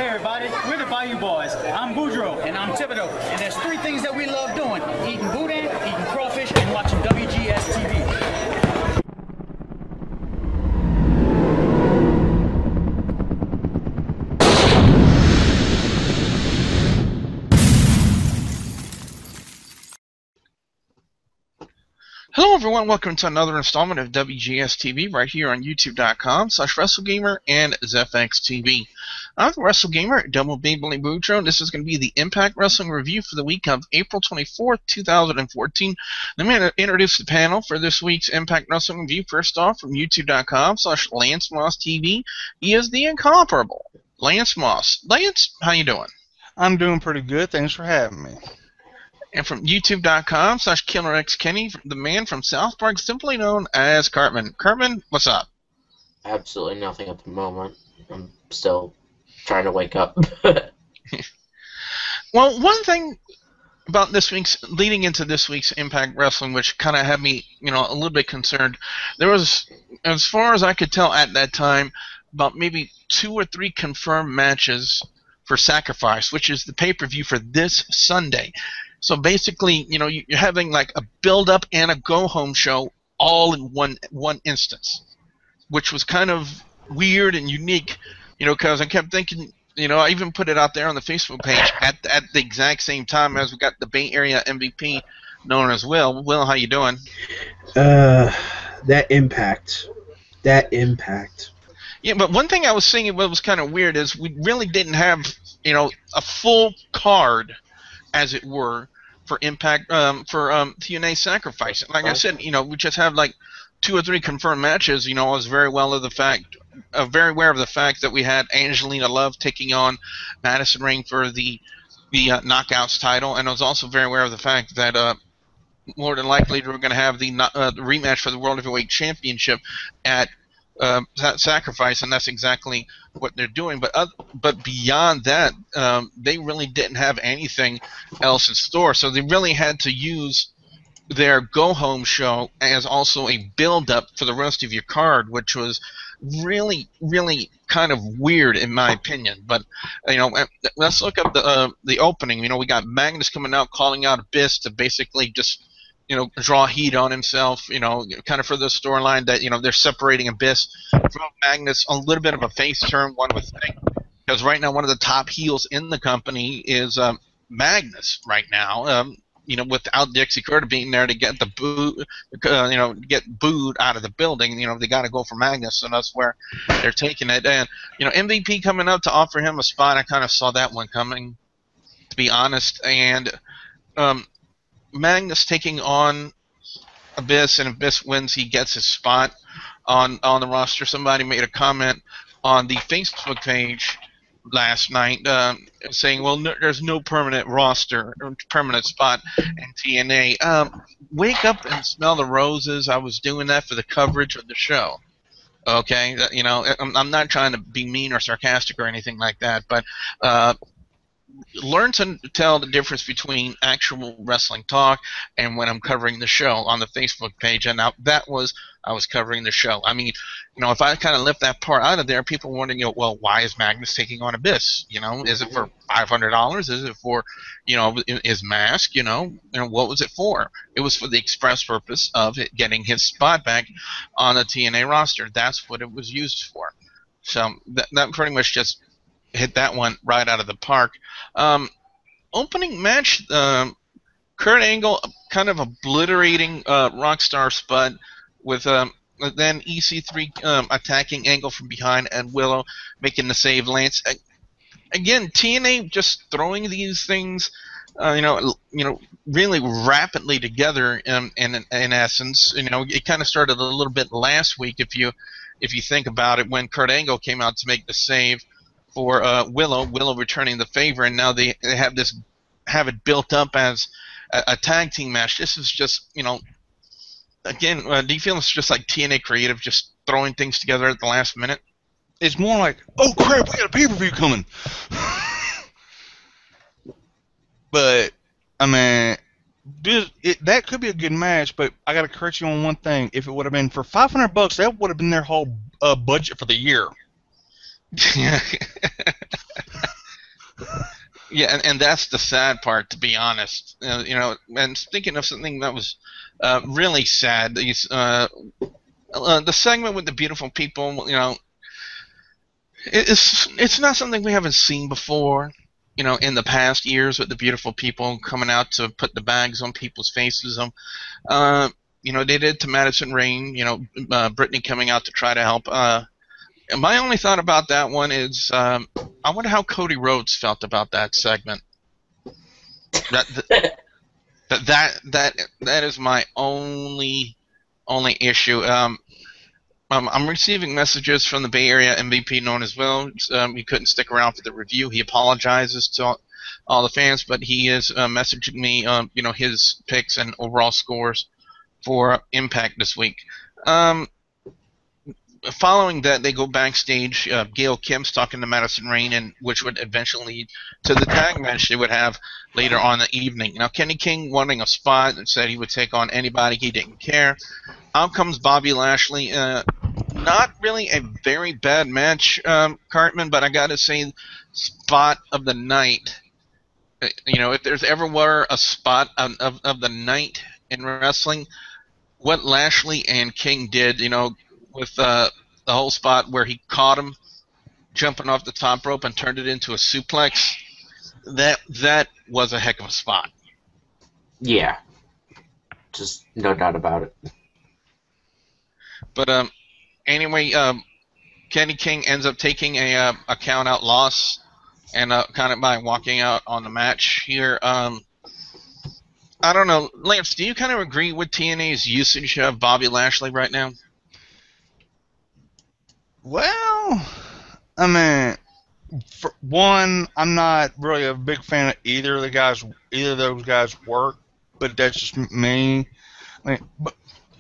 Hey everybody, we're the Bayou Boys. I'm Boudreaux. And I'm Thibodeau. And there's three things that we love doing: eating boudin, eating crawfish, and watching WGS-TV. Hello everyone, welcome to another installment of WGS-TV right here on YouTube.com/WrestleGamer and ZFX-TV. I'm the WrestleGamer, Double Baby Boudreaux, and this is going to be the Impact Wrestling review for the week of April 24th, 2014. Let me introduce the panel for this week's Impact Wrestling review. First off, from YouTube.com/LanceMoss-TV, he is the incomparable Lance Moss. Lance, how you doing? I'm doing pretty good. Thanks for having me. And from YouTube.com/KillerXKenny, the man from South Park, simply known as Cartman. Cartman, what's up? Absolutely nothing at the moment. I'm still trying to wake up. Well, one thing about leading into this week's Impact Wrestling, which kind of had me, a little bit concerned, there was, as far as I could tell at that time, about maybe 2 or 3 confirmed matches for Sacrifice, which is the pay-per-view for this Sunday. So basically, you're having like a build-up and a go-home show all in one instance, which was kind of weird and unique, because I kept thinking, I even put it out there on the Facebook page at the exact same time as we got the Bay Area MVP known as Will. Will, how you doing? That impact. Yeah, but one thing I was seeing what was kind of weird is we really didn't have, a full card, as it were, for Impact, for TNA Sacrifice. Like I said, we just have like 2 or 3 confirmed matches. I was very aware of the fact that we had Angelina Love taking on Madison Rayne for the Knockouts title, and I was also very aware of the fact that more than likely we're going to have the rematch for the World Heavyweight Championship at Sacrifice, and that's exactly what they're doing. But beyond that, they really didn't have anything else in store. So they really had to use their go-home show as also a build-up for the rest of your card, which was really, really kind of weird in my opinion. But let's look up the opening. We got Magnus coming out, calling out Abyss to basically just draw heat on himself, kind of for the storyline that, they're separating Abyss from Magnus. A little bit of a face turn, one would think, because right now one of the top heels in the company is Magnus right now, without Dixie Carter being there to get the get booed out of the building, they got to go for Magnus, so that's where they're taking it. And, MVP coming up to offer him a spot, I kind of saw that one coming, to be honest, and Magnus taking on Abyss, and Abyss wins, he gets his spot on the roster. Somebody made a comment on the Facebook page last night saying, well, there's no permanent roster or permanent spot in TNA. Wake up and smell the roses. I was doing that for the coverage of the show. Okay, I'm not trying to be mean or sarcastic or anything like that, but learn to tell the difference between actual wrestling talk and when I'm covering the show on the Facebook page. And now I was covering the show. I mean, if I kind of left that part out of there, people wondering, well, why is Magnus taking on Abyss? Is it for $500? Is it for, his mask? What was it for? It was for the express purpose of getting his spot back on the TNA roster. That's what it was used for. So that pretty much just hit that one right out of the park. Opening match, Kurt Angle kind of obliterating Rockstar Spud with then EC3 attacking Angle from behind and Willow making the save. Lance, again, TNA just throwing these things, really rapidly together. In essence, it kind of started a little bit last week if you think about it, when Kurt Angle came out to make the save for Willow returning the favor, and now they have it built up as a tag team match. This is just, again, do you feel it's just like TNA Creative just throwing things together at the last minute? It's more like, oh crap, we got a pay-per-view coming. But, I mean, that could be a good match, but I got to correct you on one thing. If it would have been for $500, that would have been their whole budget for the year. Yeah, and that's the sad part, to be honest. You know, and speaking of something that was really sad, the segment with the beautiful people, you know, it's not something we haven't seen before. You know, in the past years with the beautiful people coming out to put the bags on people's faces. You know, they did to Madison Rayne. You know, Brittany coming out to try to help. My only thought about that one is, I wonder how Cody Rhodes felt about that segment. That is my only issue. I'm receiving messages from the Bay Area MVP known as Willow. He couldn't stick around for the review. He apologizes to all the fans, but he is messaging me, you know, his picks and overall scores for Impact this week. Following that, they go backstage. Gail Kim's talking to Madison Rayne, and which would eventually lead to the tag match they would have later on in the evening. Now, Kenny King wanting a spot and said he would take on anybody. He didn't care. Out comes Bobby Lashley. Not really a very bad match, Cartman, but I gotta say, spot of the night. You know, if there's ever were a spot of the night in wrestling, what Lashley and King did, you know, with the whole spot where he caught him jumping off the top rope and turned it into a suplex, that was a heck of a spot. Yeah. Just no doubt about it. But anyway, Kenny King ends up taking a count-out loss and kind of by walking out on the match here. I don't know, Lance, do you kind of agree with TNA's usage of Bobby Lashley right now? Well, I mean, for one, I'm not really a big fan of either of those guys' work, but that's just me. I mean, but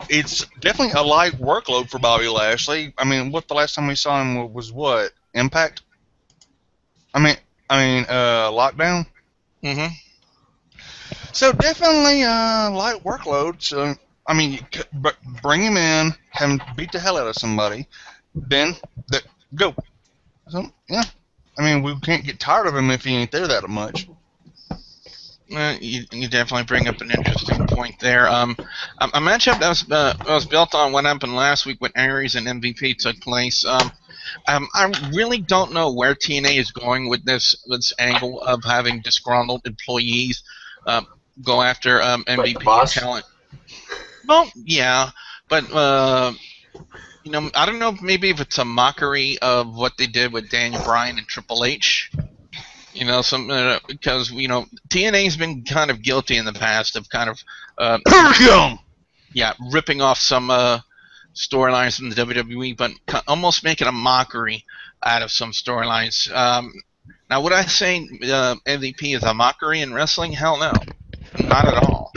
it's definitely a light workload for Bobby Lashley. I mean, what the last time we saw him was what? Impact? I mean, Lockdown. Mm-hmm. So definitely light workload. So I mean, bring him in, have him beat the hell out of somebody. Then go. So, yeah. I mean, we can't get tired of him if he ain't there that much. You definitely bring up an interesting point there. A matchup that was built on what happened last week when Aries and MVP took place. I really don't know where TNA is going with this angle of having disgruntled employees go after MVP talent. Well, yeah, but you know, I don't know maybe if it's a mockery of what they did with Daniel Bryan and Triple H. You know, because you know TNA's been kind of guilty in the past of kind of ripping off some storylines from the WWE, but almost making a mockery out of some storylines. Now, would I say MVP is a mockery in wrestling? Hell no, not at all.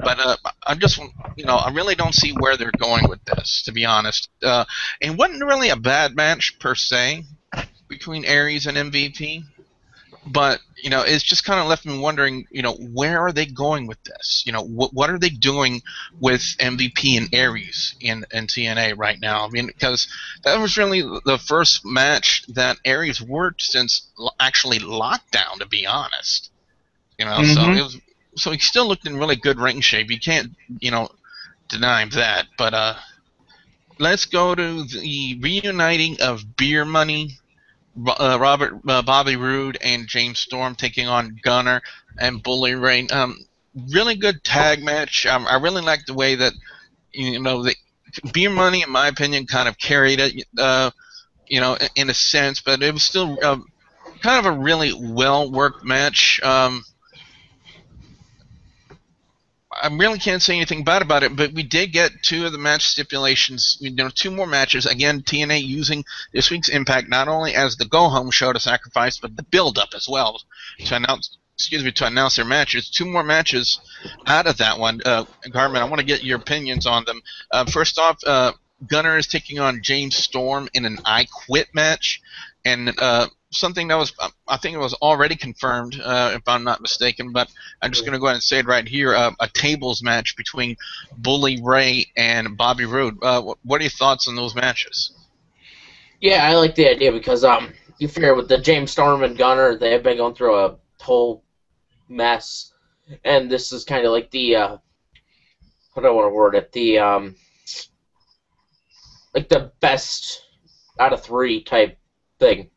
But I just, you know, I really don't see where they're going with this, to be honest. It wasn't really a bad match per se between Aries and MVP, but you know, it's just kind of left me wondering, you know, where are they going with this? You know, what are they doing with MVP and Aries in TNA right now? I mean, because that was really the first match that Aries worked since actually Lockdown, to be honest. You know, so he still looked in really good ring shape. You can't, you know, deny that. But let's go to the reuniting of Beer Money. Bobby Roode and James Storm taking on Gunner and Bully Ray. Really good tag match. I really like the way that, you know, the Beer Money, in my opinion, kind of carried it, you know, in a sense, but it was still kind of a really well-worked match. I really can't say anything bad about it, but we did get two of the match stipulations, you know, two more matches. Again, TNA using this week's Impact not only as the go-home show to sacrifice, but the build-up as well to announce their matches. Two more matches out of that one. Garmin, I want to get your opinions on them. First off, Gunner is taking on James Storm in an I Quit match, and something that was, I think it was already confirmed, if I'm not mistaken, but I'm just going to go ahead and say it right here, a tables match between Bully Ray and Bobby Roode. What are your thoughts on those matches? Yeah, I like the idea because you figure with the James Storm and Gunner, they have been going through a whole mess. And this is kind of like the, how do I want to word it? The, like the best out of 3 type thing.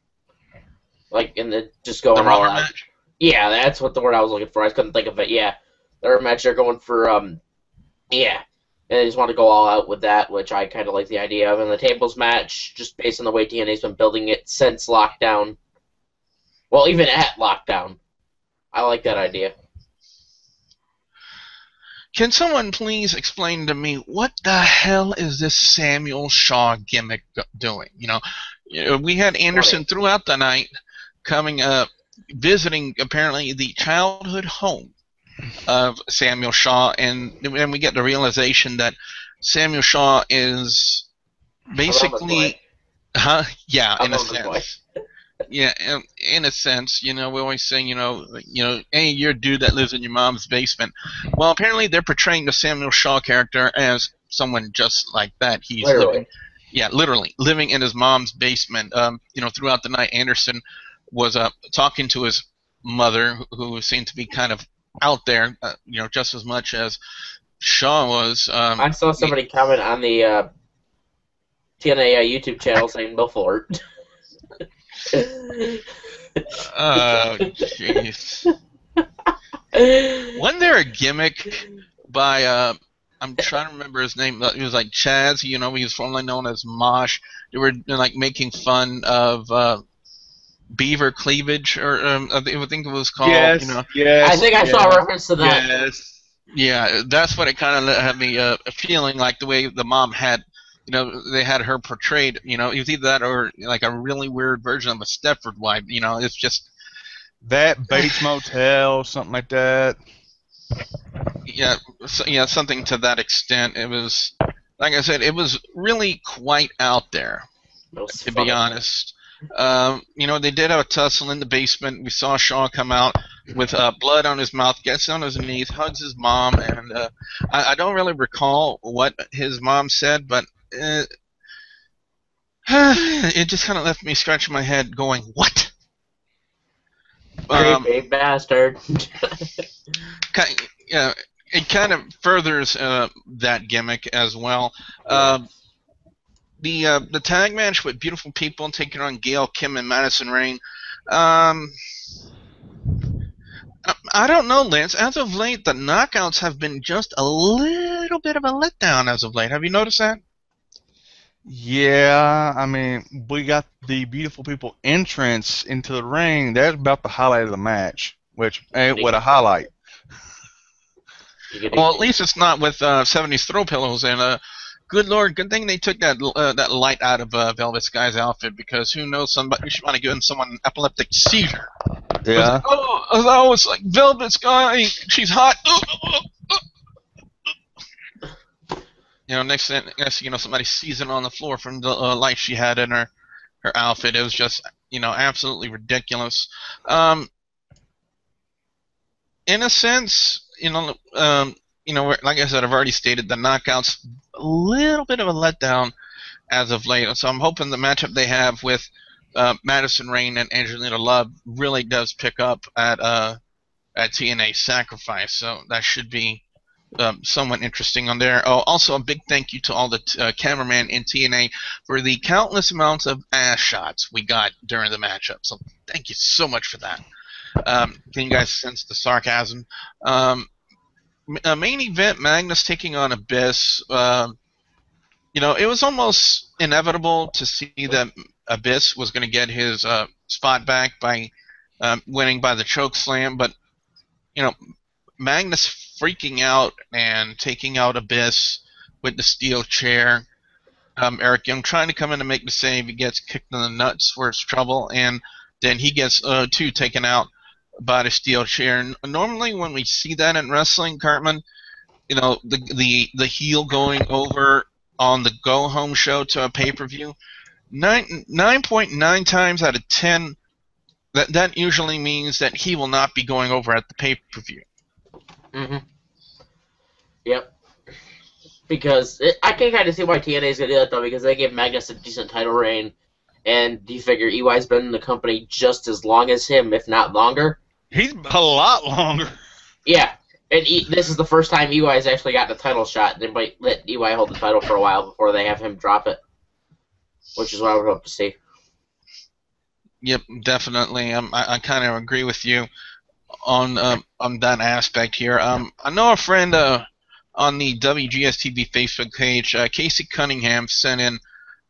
Like, and the just going all out. Match? Yeah, that's what the word I was looking for. I couldn't think of it. Yeah, their match. They're going for yeah, and they just want to go all out with that, which I kind of like the idea of. And the tables match, just based on the way TNA's been building it since lockdown. Well, even at lockdown, I like that idea. Can someone please explain to me what the hell is this Samuel Shaw gimmick doing? You know, we had Anderson throughout the night coming up, visiting apparently the childhood home of Samuel Shaw, and then we get the realization that Samuel Shaw is basically, yeah, in a sense. Yeah, in a sense, you know, we always say, you know, hey, you're a dude that lives in your mom's basement. Well, apparently they're portraying the Samuel Shaw character as someone just like that. He's literally living in his mom's basement. You know, throughout the night, Anderson was talking to his mother, who seemed to be kind of out there, you know, just as much as Shaw was. I saw somebody comment on the TNA YouTube channel saying Milford. Oh, jeez. Wasn't there a gimmick by, I'm trying to remember his name, he was like Chaz, you know, he was formerly known as Mosh. They were like making fun of beaver cleavage, or I think it was called, you know. Yes, I think I saw a reference to that. Yes. Yeah, that's what it kind of had me feeling like, the way the mom had, you know, they had her portrayed, you know, it was either that or like a really weird version of a Stepford wife, you know, it's just... That Bates Motel, something like that. Yeah, something to that extent. It was, like I said, it was really quite out there, to be honest. You know, they did have a tussle in the basement. We saw Shaw come out with blood on his mouth, gets on his knees, hugs his mom, and I don't really recall what his mom said, but it just kind of left me scratching my head going, what? Creepy bastard. Yeah, it kind of furthers that gimmick as well. The tag match with Beautiful People taking on Gail, Kim, and Madison Rayne. I don't know, Lance. As of late, the knockouts have been just a little bit of a letdown as of late. Have you noticed that? Yeah, I mean, we got the Beautiful People entrance into the ring. That's about the highlight of the match, which ain't what a highlight. Well, at least it's not with 70s throw pillows, and good lord, good thing they took that that light out of Velvet Sky's outfit, because who knows, somebody should want to give someone an epileptic seizure. Yeah. Oh, it's like Velvet Sky, she's hot. You know, next thing you know, somebody sees it on the floor from the light she had in her outfit. It was just, you know, absolutely ridiculous. In a sense, you know, like I said, I've already stated the knockouts a little bit of a letdown as of late. So I'm hoping the matchup they have with Madison Rayne and Angelina Love really does pick up at TNA Sacrifice. So that should be somewhat interesting on there. Oh, also a big thank you to all the cameramen in TNA for the countless amounts of ass shots we got during the matchup. So thank you so much for that. Can you guys sense the sarcasm? Main event, Magnus taking on Abyss. You know, it was almost inevitable to see that Abyss was going to get his spot back by winning by the chokeslam, but you know, Magnus freaking out and taking out Abyss with the steel chair. Eric Young trying to come in to make the save. He gets kicked in the nuts for his trouble, and then he gets two taken out by the steel chair. And normally when we see that in wrestling, Cartman, you know, the heel going over on the go-home show to a pay-per-view, 9.9 times out of 10, that usually means that he will not be going over at the pay-per-view. Mm-hmm. Yep. Because I can kind of see why TNA is going to do that, though, because they gave Magnus a decent title reign, and you figure EY's been in the company just as long as him, if not longer. He's a lot longer. Yeah, and this is the first time EY's actually gotten a title shot. They might let EY hold the title for a while before they have him drop it, which is what I would hope to see. Yep, definitely. I kind of agree with you on that aspect here. I know a friend on the WGS-TV Facebook page, Casey Cunningham, sent in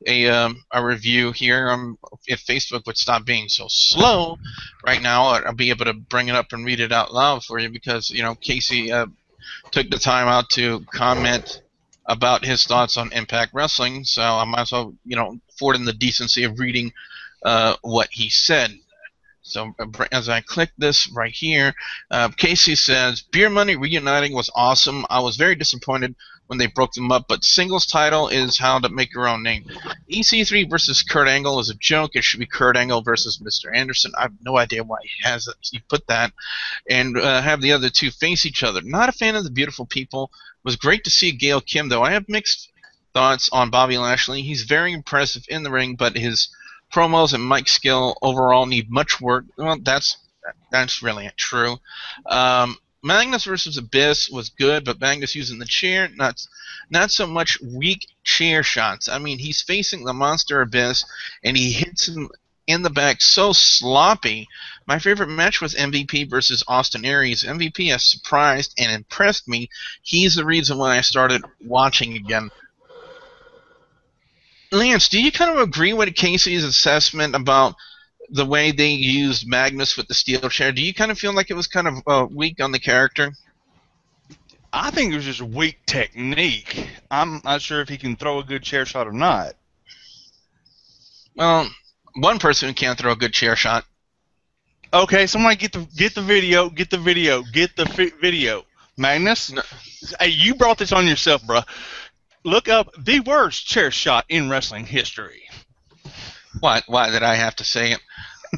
a review here. If Facebook would stop being so slow right now, I'll be able to bring it up and read it out loud for you because Casey took the time out to comment about his thoughts on Impact Wrestling, so I might as well afford him the decency of reading what he said. So as I click this right here, Casey says, Beer Money reuniting was awesome. I was very disappointed when they broke them up, but singles title is how to make your own name. EC3 versus Kurt Angle is a joke. It should be Kurt Angle versus Mr. Anderson. I have no idea why he put that. And have the other two face each other. Not a fan of the Beautiful People. It was great to see Gail Kim, though. I have mixed thoughts on Bobby Lashley. He's very impressive in the ring, but his promos and mic skill overall need much work. Well, that's really true. Magnus versus Abyss was good, but Magnus using the chair, not so much weak chair shots. I mean, he's facing the monster Abyss, and he hits him in the back so sloppy. My favorite match was MVP versus Austin Aries. MVP has surprised and impressed me. He's the reason why I started watching again. Lance, do you kind of agree with Casey's assessment about the way they used Magnus with the steel chair? Do you kind of feel like it was kind of weak on the character? I think it was just weak technique. I'm not sure if he can throw a good chair shot or not. Well, one person who can't throw a good chair shot. Okay, somebody get the video. Magnus, no. Hey, you brought this on yourself, bro. Look up the worst chair shot in wrestling history. Why did I have to say it?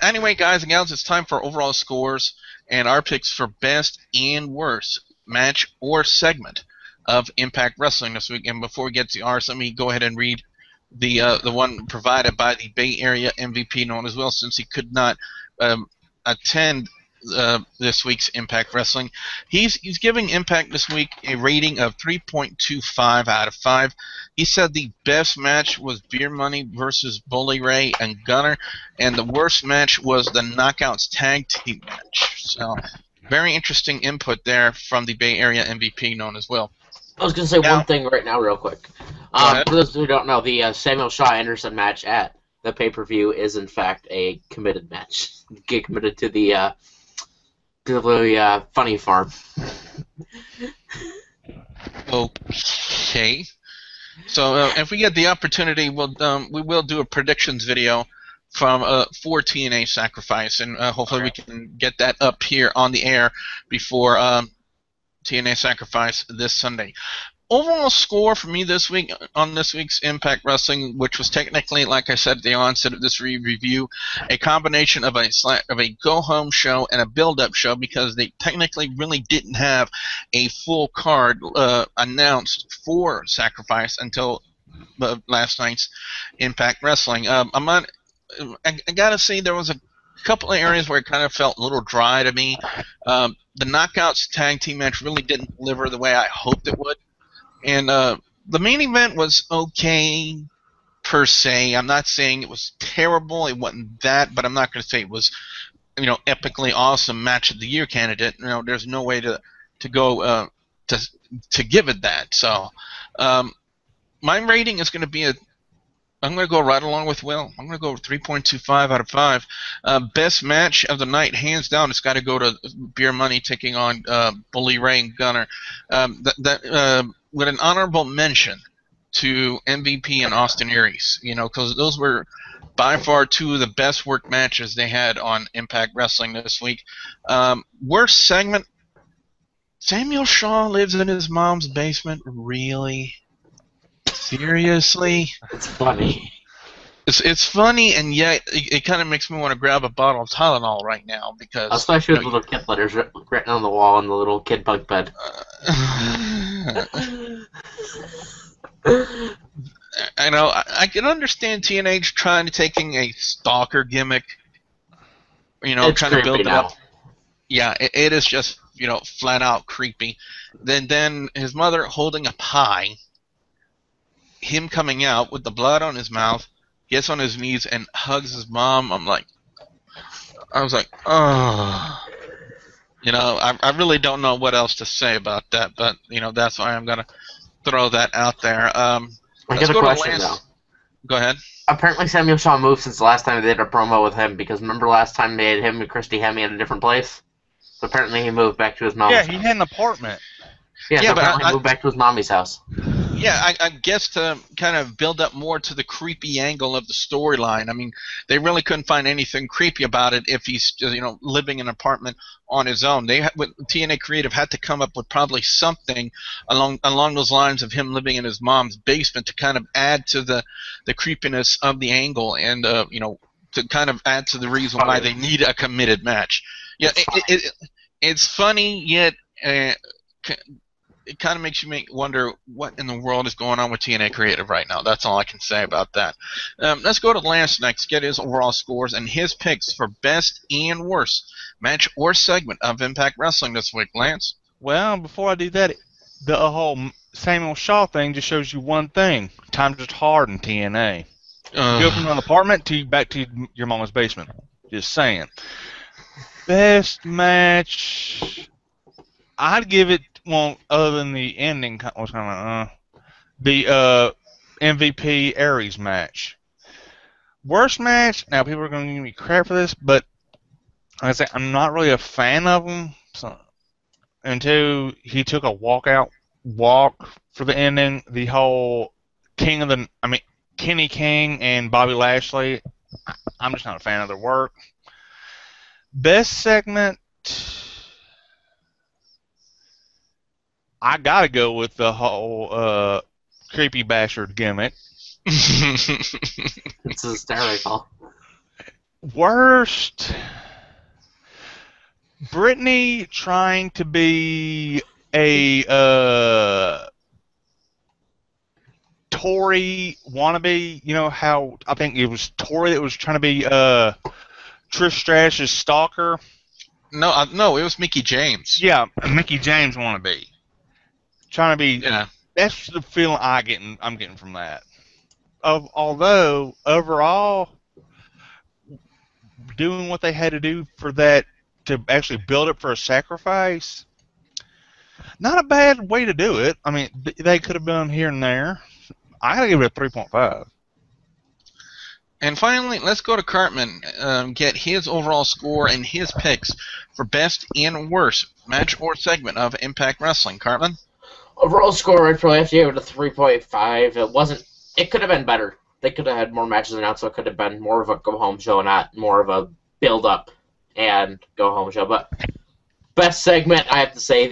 Anyway, guys and gals, it's time for overall scores and our picks for best and worst match or segment of Impact Wrestling this week. And before we get to ours, let me go ahead and read the one provided by the Bay Area MVP, known as Will, since he could not attend this week's Impact Wrestling. He's giving Impact this week a rating of 3.25 out of 5. He said the best match was Beer Money versus Bully Ray and Gunner, and the worst match was the Knockouts Tag Team match. So, very interesting input there from the Bay Area MVP, known as Will. I was going to say one thing right now real quick. For those who don't know, the Samuel Shaw Anderson match at the pay-per-view is, in fact, a committed match. Get committed to the funny farm. Okay. So if we get the opportunity, we will do a predictions video for TNA Sacrifice, and hopefully we can get that up here on the air before TNA Sacrifice this Sunday. Overall score for me this week on this week's Impact Wrestling, which was technically, like I said at the onset of this review, a combination of a go-home show and a build-up show, because they technically really didn't have a full card announced for Sacrifice until last night's Impact Wrestling. I gotta say there was a couple of areas where it kind of felt a little dry to me. The Knockouts tag team match really didn't deliver the way I hoped it would. And the main event was okay, per se. I'm not saying it was terrible. It wasn't that, but I'm not going to say it was, epically awesome match of the year candidate. There's no way to go to give it that. So my rating is going to be I'm going to go right along with Will. I'm going to go 3.25 out of 5. Best match of the night, hands down, it's got to go to Beer Money taking on Bully Ray and Gunner. With an honorable mention to MVP and Austin Aries, because those were by far two of the best work matches they had on Impact Wrestling this week. Worst segment, Samuel Shaw lives in his mom's basement. Really? Seriously? It's funny. It's funny, and yet it kind of makes me want to grab a bottle of Tylenol right now, because especially with the little kid letters written on the wall in the little kid bunk bed. I can understand TNA trying to taking a stalker gimmick, it's trying to build it up. Yeah, it is just, flat out creepy. Then his mother holding a pie, him coming out with the blood on his mouth, gets on his knees and hugs his mom. I was like, oh. I really don't know what else to say about that, but that's why I'm gonna throw that out there. I Let's got a go to question though. Go ahead. Apparently Samuel Shaw moved since the last time they did a promo with him, because remember last time they had him and Christy Hemme at a different place? So apparently he moved back to his mom's house. Yeah, he had an apartment. Yeah, so apparently he moved back to his mommy's house. Yeah, I guess to kind of build up more to the creepy angle of the storyline. I mean, they really couldn't find anything creepy about it if he's just, living in an apartment on his own. TNA Creative had to come up with probably something along those lines of him living in his mom's basement to kind of add to the creepiness of the angle and to kind of add to the reason why they need a committed match. Yeah, it's funny yet. It kind of makes you wonder what in the world is going on with TNA Creative right now. That's all I can say about that. Let's go to Lance next, get his overall scores and his picks for best and worst match or segment of Impact Wrestling this week. Lance? Well, before I do that, the whole Samuel Shaw thing just shows you one thing. Times are hard in TNA. You go from an apartment back to your mama's basement. Just saying. Best match... I'd give it one other than the ending. Was kind of the MVP Aries match. Worst match. Now people are going to give me crap for this, but like I say, I'm not really a fan of him. So, until he took a walk for the ending, the whole Kenny King and Bobby Lashley. I'm just not a fan of their work. Best segment. I gotta go with the whole creepy bastard gimmick. It's hysterical. Worst, Brittany trying to be a Tori wannabe. You know how I think it was Tori that was trying to be Trish Stratus's stalker. No, it was Mickie James. Yeah, Mickie James wannabe. Trying to be, yeah. That's the feeling I'm getting from that. Although overall, doing what they had to do for that to actually build up for a sacrifice, not a bad way to do it. I mean, they could have done here and there. I gotta give it a 3.5. And finally, let's go to Cartman, get his overall score and his picks for best and worst match or segment of Impact Wrestling. Cartman? Overall score, I'd probably have to give it a 3.5. It could have been better. They could have had more matches announced, so it could have been more of a go-home show, not more of a build-up and go-home show. But best segment, I have to say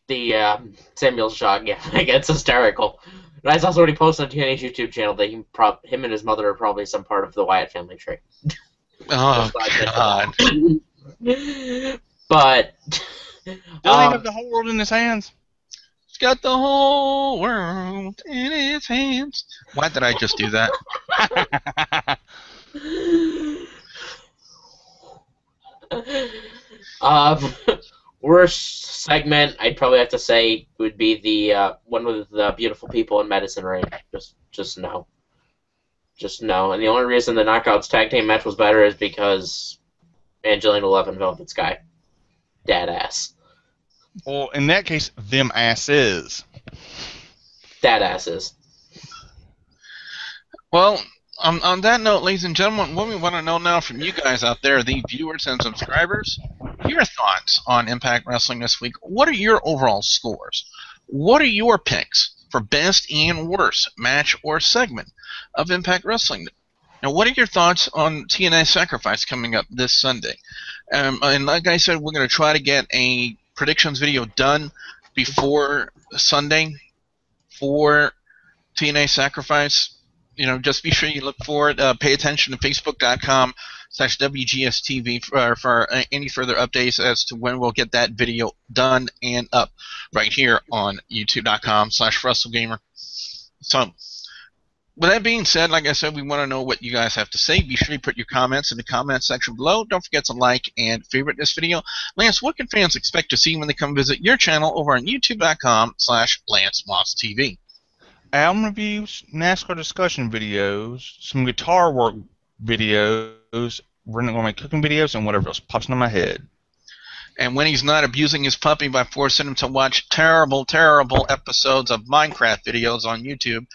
the Samuel Shaw gimmick. It's hysterical. And I saw what he posted on TNA's YouTube channel that him and his mother are probably some part of the Wyatt family tree. Oh, God. But... Doesn't he have the whole world in his hands? He's got the whole world in his hands. Why did I just do that? Worst segment, I'd probably have to say, would be the one with the beautiful people in Madison Rayne. Just no. Just no. And the only reason the Knockouts tag team match was better is because Angelina Love and Velvet Sky. Dad ass. Well, in that case, them asses. Dad asses. Well, on that note, ladies and gentlemen, what we want to know now from you guys out there, the viewers and subscribers, your thoughts on Impact Wrestling this week. What are your overall scores? What are your picks for best and worst match or segment of Impact Wrestling? Now, what are your thoughts on TNA Sacrifice coming up this Sunday? And like I said, we're going to try to get a predictions video done before Sunday for TNA Sacrifice. Just be sure you look for it. Pay attention to Facebook.com/WGS-TV for any further updates as to when we'll get that video done and up right here on YouTube.com/WrestleGamer. So, with that being said, like I said, we want to know what you guys have to say. Be sure to put your comments in the comment section below. Don't forget to like and favorite this video. Lance, what can fans expect to see when they come visit your channel over on youtube.com/LanceMossTV? Album reviews, NASCAR discussion videos, some guitar work videos, we're going to make cooking videos, and whatever else pops into my head. And when he's not abusing his puppy by forcing him to watch terrible, terrible episodes of Minecraft videos on YouTube,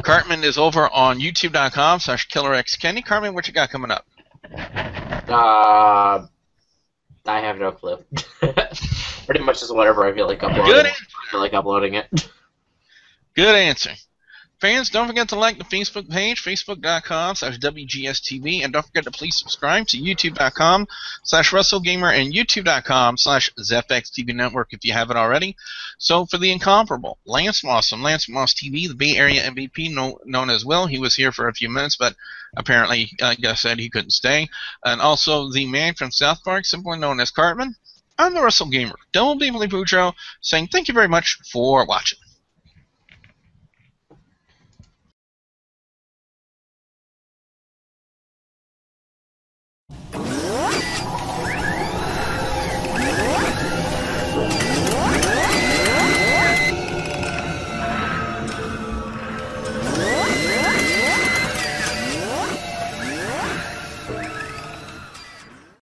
Cartman is over on youtube.com/KillerXKenny. Cartman, what you got coming up? I have no clue. Pretty much just whatever I feel like uploading. Good I feel like uploading it. Good answer. Fans, don't forget to like the Facebook page, facebook.com/WGS-TV, and don't forget to please subscribe to youtube.com/WrestleGamer and youtube.com/ZFXTV Network if you haven't already. So for the incomparable Lance Moss from Lance Moss TV, the Bay Area MVP known as Will, he was here for a few minutes, but apparently, like I said, he couldn't stay. And also the man from South Park, simply known as Cartman, I'm the WrestleGamer, Double B Boudreaux, saying thank you very much for watching.